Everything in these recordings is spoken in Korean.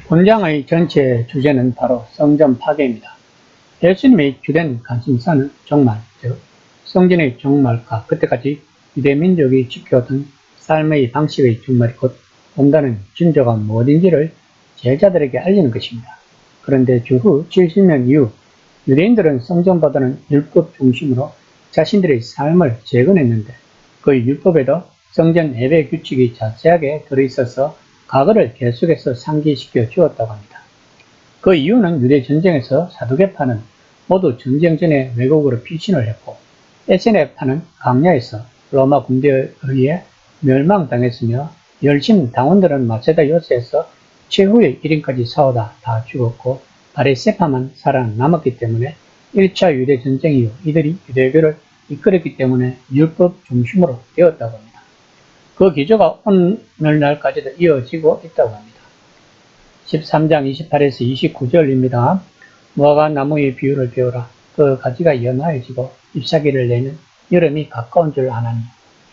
본장의 전체 주제는 바로 성전 파괴입니다. 예수님의 주된 관심사는 종말, 즉 성전의 종말과 그때까지 유대민족이 지켜오던 삶의 방식의 종말이 곧 온다는 징조가 무엇인지를 제자들에게 알리는 것입니다. 그런데 주후 70년 이후 유대인들은 성전보다는 율법 중심으로 자신들의 삶을 재건했는데 그 율법에도 성전 예배 규칙이 자세하게 들어있어서 과거를 계속해서 상기시켜 주었다고 합니다. 그 이유는 유대 전쟁에서 사두개파는 모두 전쟁 전에 외국으로 피신을 했고 에세네파는 광야에서 로마 군대에 의해 멸망당했으며 열심 당원들은 마세다 요새에서 최후의 1인까지 싸우다 다 죽었고 바리새파만 살아남았기 때문에 1차 유대 전쟁 이후 이들이 유대교를 이끌었기 때문에 율법 중심으로 되었다고 합니다. 그 기조가 오늘날까지도 이어지고 있다고 합니다. 13장 28에서 29절입니다. 무화과 나무의 비유를 배우라. 그 가지가 연하여지고 잎사귀를 내는 여름이 가까운 줄 아나니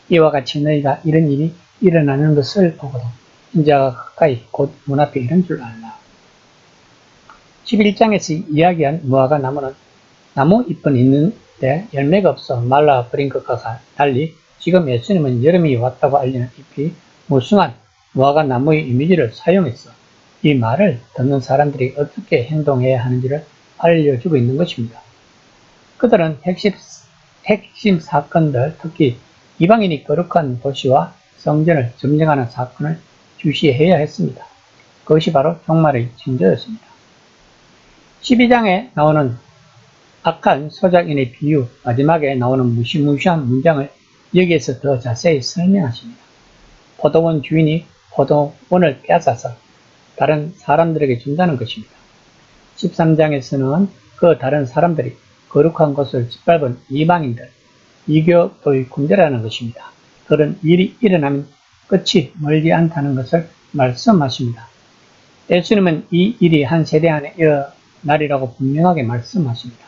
이와 같이 너희가 이런 일이 일어나는 것을 보거든 인자가 가까이 곧 문 앞에 이른 줄 알라. 11장에서 이야기한 무화과 나무는 나무 잎은 있는데 열매가 없어 말라버린 것과 달리 지금 예수님은 여름이 왔다고 알리는 잎이 무성한 무화과 나무의 이미지를 사용해서 이 말을 듣는 사람들이 어떻게 행동해야 하는지를 알려주고 있는 것입니다. 그들은 핵심 사건들, 특히 이방인이 거룩한 도시와 성전을 점령하는 사건을 주시해야 했습니다. 그것이 바로 종말의 징조였습니다. 12장에 나오는 악한 소작인의 비유, 마지막에 나오는 무시무시한 문장을 여기에서 더 자세히 설명하십니다. 포도원 주인이 포도원을 빼앗아서 다른 사람들에게 준다는 것입니다. 13장에서는 그 다른 사람들이 거룩한 곳을 짓밟은 이방인들, 이교도의 군대라는 것입니다. 그런 일이 일어나면 끝이 멀지 않다는 것을 말씀하십니다. 예수님은 이 일이 한 세대 안에 일어나리라고 분명하게 말씀하십니다.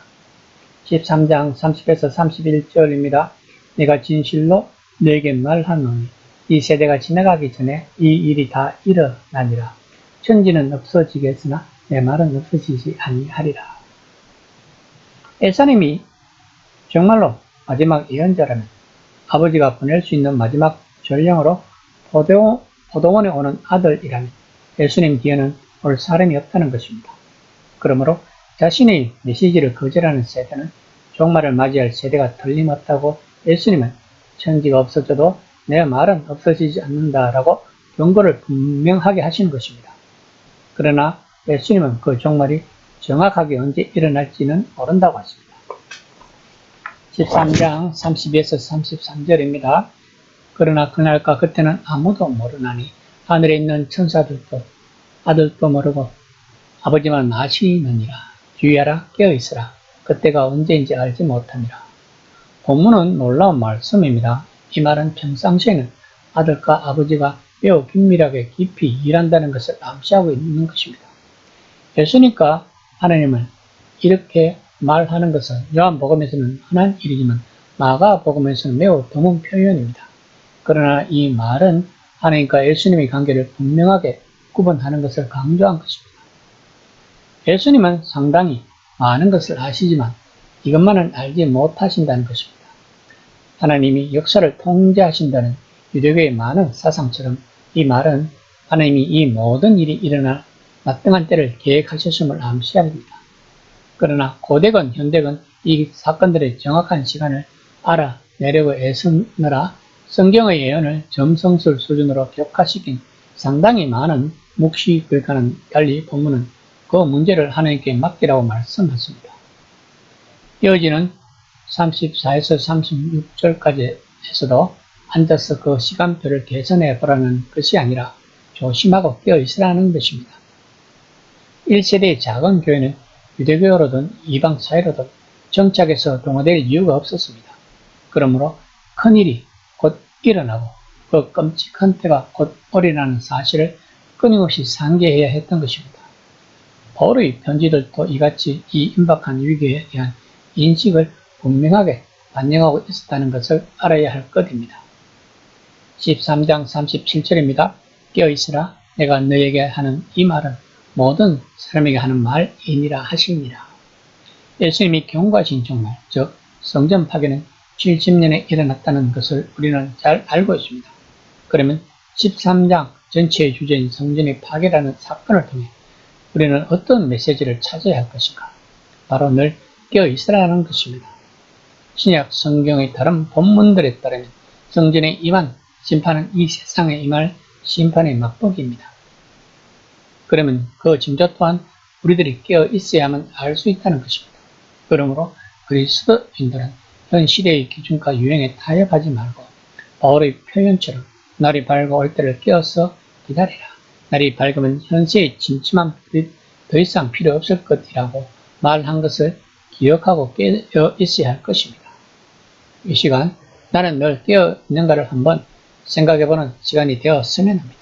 13장 30에서 31절입니다. 내가 진실로 너에게 말하노니 이 세대가 지나가기 전에 이 일이 다 일어나니라. 천지는 없어지겠으나 내 말은 없어지지 아니하리라. 예수님이 정말로 마지막 예언자라면 아버지가 보낼 수 있는 마지막 전령으로 포도원에 오는 아들이라면 예수님 뒤에는 올 사람이 없다는 것입니다. 그러므로 자신의 메시지를 거절하는 세대는 종말을 맞이할 세대가 틀림없다고 예수님은 천지가 없어져도 내 말은 없어지지 않는다라고 경고를 분명하게 하시는 것입니다. 그러나 예수님은 그 종말이 정확하게 언제 일어날지는 모른다고 하십니다. 13장 32에서 33절입니다. 그러나 그날과 그때는 아무도 모르나니 하늘에 있는 천사들도 아들도 모르고 아버지만 아시느니라. 주의하라 깨어있으라. 그때가 언제인지 알지 못함이라. 본문은 놀라운 말씀입니다. 이 말은 평상시에는 아들과 아버지가 매우 긴밀하게 깊이 일한다는 것을 암시하고 있는 것입니다. 예수님과 하나님을 이렇게 말하는 것은 요한복음에서는 흔한 일이지만 마가복음에서는 매우 드문 표현입니다. 그러나 이 말은 하나님과 예수님의 관계를 분명하게 구분하는 것을 강조한 것입니다. 예수님은 상당히 많은 것을 아시지만 이것만은 알지 못하신다는 것입니다. 하나님이 역사를 통제하신다는 유대교의 많은 사상처럼 이 말은 하나님이 이 모든 일이 일어날 마땅한 때를 계획하셨음을 암시합니다. 그러나 고대건, 현대건 이 사건들의 정확한 시간을 알아내려고 애쓰느라 성경의 예언을 점성술 수준으로 격화시킨 상당히 많은 묵시글과는 달리 본문은 그 문제를 하나님께 맡기라고 말씀했습니다. 이어지는 34에서 36절까지에서도 앉아서 그 시간표를 개선해 보라는 것이 아니라 조심하고 깨어있으라는 것입니다. 1세대의 작은 교회는 유대교로든 이방 사회로든 정착해서 동화될 이유가 없었습니다. 그러므로 큰일이 곧 일어나고 그 끔찍한 때가 곧 오리라는 사실을 끊임없이 상기해야 했던 것입니다. 바울의 편지들도 이같이 이 임박한 위기에 대한 인식을 분명하게 반영하고 있었다는 것을 알아야 할 것입니다. 13장 37절입니다. 깨어있으라. 내가 너에게 하는 이 말은 모든 사람에게 하는 말이니라 하시니라. 예수님이 경고하신 종말, 즉 성전 파괴는 70년에 일어났다는 것을 우리는 잘 알고 있습니다. 그러면 13장 전체의 주제인 성전의 파괴라는 사건을 통해 우리는 어떤 메시지를 찾아야 할 것인가? 바로 늘 깨어 있으라는 것입니다. 신약 성경의 다른 본문들에 따르면 성전에 임한 심판은 이 세상에 임할 심판의 맛보기입니다. 그러면 그 징조 또한 우리들이 깨어 있어야만 알 수 있다는 것입니다. 그러므로 그리스도인들은 현 시대의 기준과 유행에 타협하지 말고 바울의 표현처럼 날이 밝아올 때를 깨어서 기다리라. 날이 밝으면 현세의 침침한 빛 더 이상 필요 없을 것이라고 말한 것을 기억하고 깨어 있어야 할 것입니다. 이 시간 나는 늘 깨어 있는가를 한번 생각해보는 시간이 되었으면 합니다.